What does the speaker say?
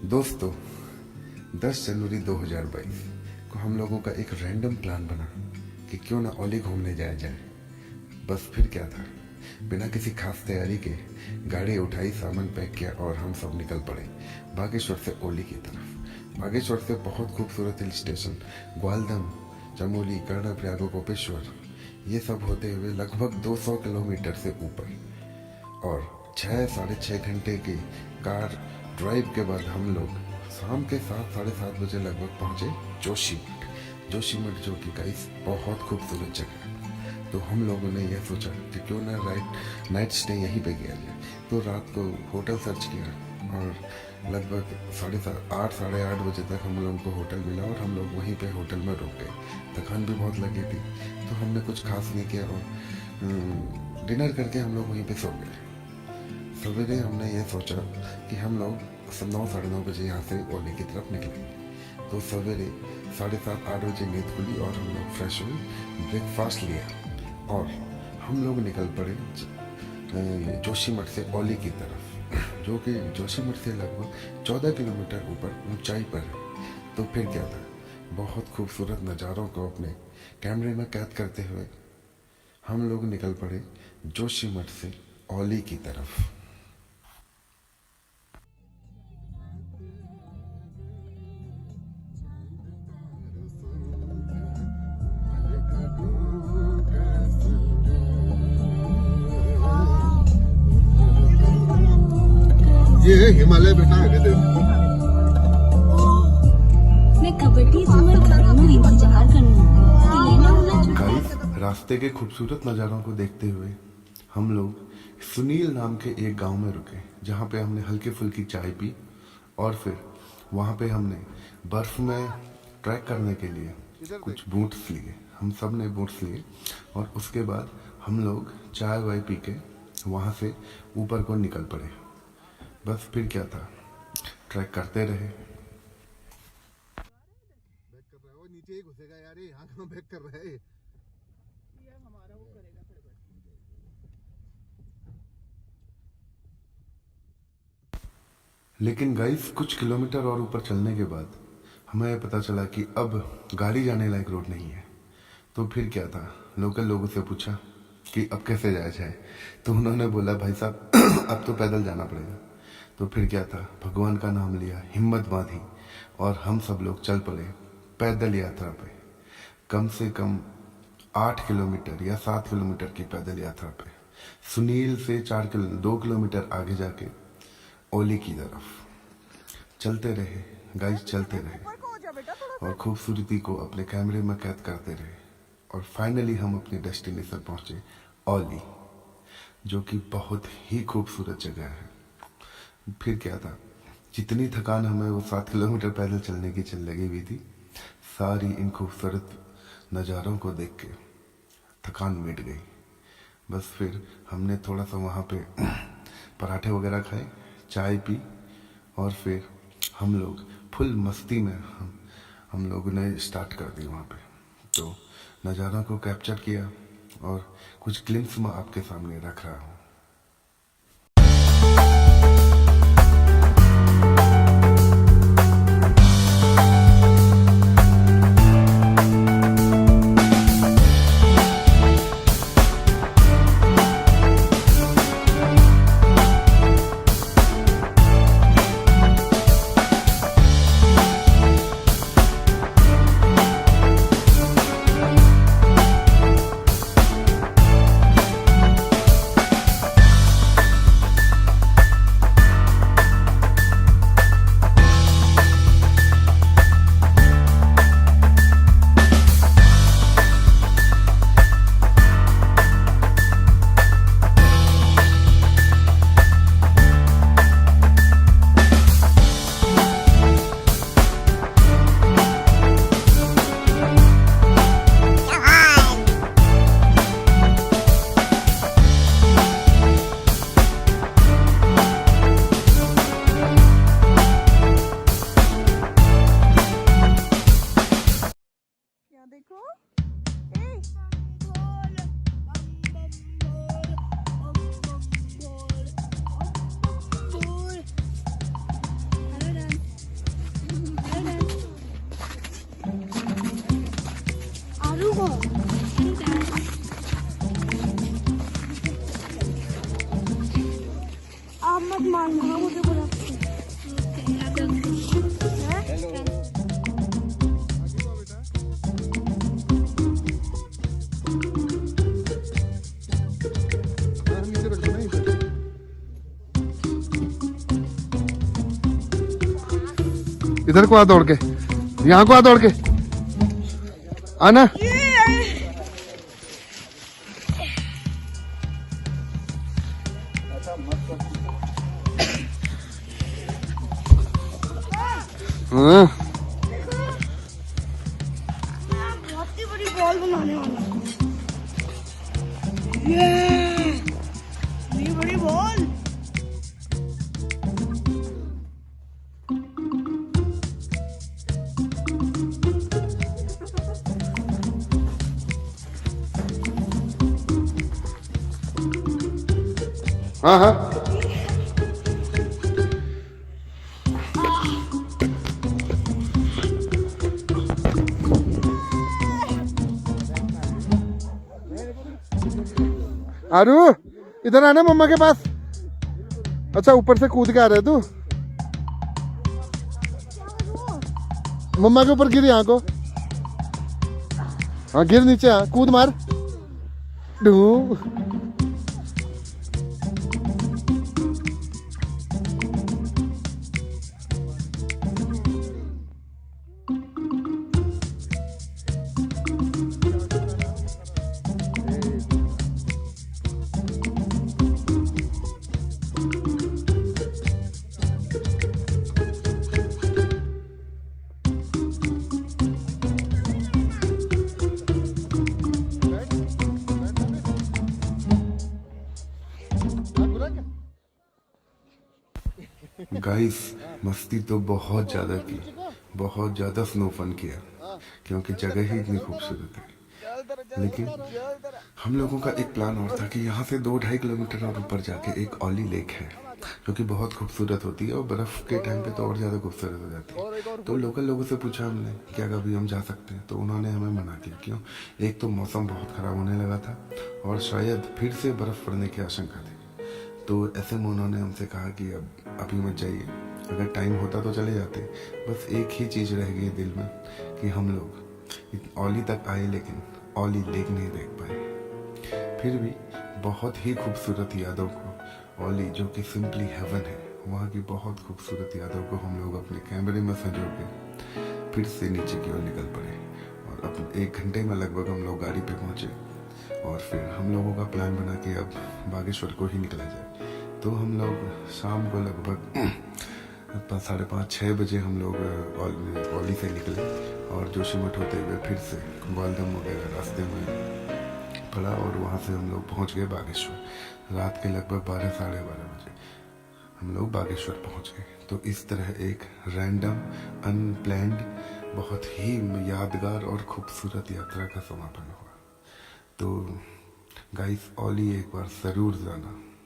दोस्तों, 10 जनवरी 2022 को हम लोगों का एक रैंडम प्लान बना कि क्यों ना ओली घूमने जाया जाए। बस फिर क्या था, बिना किसी खास तैयारी के गाड़ी उठाई, सामान पैक किया और हम सब निकल पड़े बागेश्वर से ओली की तरफ। बागेश्वर से बहुत खूबसूरत हिल स्टेशन ग्वालदम, चमोली, कर्णप्रयाग, गोपेश्वर, ये सब होते हुए लगभग 200 किलोमीटर से ऊपर और 6-6.5 घंटे की कार ड्राइव के बाद हम लोग शाम के 7-7:30 बजे लगभग पहुंचे जोशीमठ, जो कि गाइस बहुत खूबसूरत जगह है। तो हम लोगों ने यह सोचा कि क्यों ना नाइट स्टे यहीं पे किया जाए। तो रात को होटल सर्च किया और लगभग 7:30 साढ़े 8 बजे तक हम लोगों को होटल मिला और हम लोग वहीं पे होटल में रुक गए। थकान भी बहुत लगी थी तो हमने कुछ खास नहीं किया और डिनर करके हम लोग वहीं पे सो गए। सवेरे हमने ये सोचा कि हम लोग 9-9:30 बजे यहाँ से ओली की तरफ निकलेंगे। तो सवेरे 7:30-8 बजे नींद खुली और हम लोग फ्रेश हुए, ब्रेकफास्ट लिया और हम लोग निकल पड़े जोशीमठ से ओली की तरफ, जो कि जोशीमठ से लगभग 14 किलोमीटर ऊपर ऊंचाई पर है। तो फिर क्या था, बहुत खूबसूरत नज़ारों को अपने कैमरे में कैद करते हुए हम लोग निकल पड़े जोशीमठ से ओली की तरफ। ये है हिमालय बेटा, आगे देख। मैं कबड्डी समर घरों में इंतजार करना। गाइस, रास्ते के खूबसूरत नज़ारों को देखते हुए हम लोग सुनील नाम के एक गांव में रुके, जहां पे हमने हल्की फुल्की चाय पी और फिर वहां पे हमने बर्फ में ट्रैक करने के लिए कुछ बूट्स लिए। हम सब ने बूट्स लिए और उसके बाद हम लोग चाय वाय पी के वहां से ऊपर को निकल पड़े। बस फिर क्या था, ट्रैक करते रहे। बैक कर रहा है वो, नीचे ही घुसेगा यार, ये यहाँ कहाँ बैक कर रहा है। ये हमारा वो करेगा फिर बैठ। लेकिन गाइस, कुछ किलोमीटर और ऊपर चलने के बाद हमें पता चला कि अब गाड़ी जाने लायक रोड नहीं है। तो फिर क्या था, लोकल लोगों से पूछा कि अब कैसे जाया जाए। तो उन्होंने बोला, भाई साहब अब तो पैदल जाना पड़ेगा। तो फिर क्या था, भगवान का नाम लिया, हिम्मत बांधी और हम सब लोग चल पड़े पैदल यात्रा पे। कम से कम 8 किलोमीटर या 7 किलोमीटर की पैदल यात्रा पे सुनील से 2 किलोमीटर आगे जाके ओली की तरफ चलते रहे। गाइस, चलते रहे और खूबसूरती को अपने कैमरे में कैद करते रहे और फाइनली हम अपने डेस्टिनेशन पहुंचे ओली, जो कि बहुत ही खूबसूरत जगह है। फिर क्या था, जितनी थकान हमें वो 7 किलोमीटर पैदल चलने की लगी हुई थी, सारी इन खूबसूरत नज़ारों को देख के थकान मिट गई। बस फिर हमने थोड़ा सा वहाँ पे पराठे वगैरह खाए, चाय पी और फिर हम लोग फुल मस्ती में हम लोगों ने स्टार्ट कर दी वहाँ पे। तो नज़ारों को कैप्चर किया और कुछ ग्लिम्स मैं आपके सामने रख रहा हूँ। आप मत मानना मुझे बुरा हाँ, नीचे रख दो ना इधर। इधर को आ दौड़ के, यहाँ को आ दौड़ के आना। हाँ बहुत ही बड़ी बॉल बनाने वाला ये बड़ी बॉल हाँ हाँ आरू इधर आना मम्मा के पास। अच्छा ऊपर से कूद के आ रहे तू, मम्मा के ऊपर गिर यहाँ को। हाँ गिर नीचे, हाँ कूद मार डू। गाइस मस्ती तो बहुत ज़्यादा की, बहुत ज़्यादा स्नो फन किया क्योंकि जगह ही इतनी खूबसूरत है। लेकिन हम लोगों का एक प्लान और था कि यहाँ से 2-2.5 किलोमीटर और ऊपर जाके एक ओली लेक है जो कि बहुत खूबसूरत होती है और बर्फ़ के टाइम पे तो और ज़्यादा खूबसूरत हो जाती है। तो लोकल लोगों से पूछा हमने क्या कभी हम जा सकते हैं, तो उन्होंने हमें मना किया। क्यों? एक तो मौसम बहुत ख़राब होने लगा था और शायद फिर से बर्फ़ पड़ने की आशंका थी। तो ऐसे में उन्होंने हमसे कहा कि अब अभी मत जाइए, अगर टाइम होता तो चले जाते। बस एक ही चीज़ रह गई दिल में कि हम लोग ओली तक आए लेकिन ओली लेक नहीं देख पाए। फिर भी बहुत ही खूबसूरत यादों को ओली जो कि सिंपली हेवन है, वहाँ की बहुत खूबसूरत यादों को हम लोग अपने कैमरे में संजो के फिर से नीचे की ओर निकल पड़े और अपने 1 घंटे में लगभग हम लोग गाड़ी पे पहुँचे। और फिर हम लोगों का प्लान बना कि अब बागेश्वर को ही निकला जाए। तो हम लोग शाम को लगभग 5:30-6 बजे हम लोग ओली से निकले और जोशीमठ होते हुए फिर से ग्वालदम वगैरह रास्ते में पड़ा और वहाँ से हम लोग पहुँच गए बागेश्वर। रात के लगभग 12-12:30 बजे हम लोग बागेश्वर पहुँच गए। तो इस तरह एक रैंडम अनप्लैन्ड बहुत ही यादगार और खूबसूरत यात्रा का समापन हुआ। तो गाइस ओली एक बार ज़रूर जाना।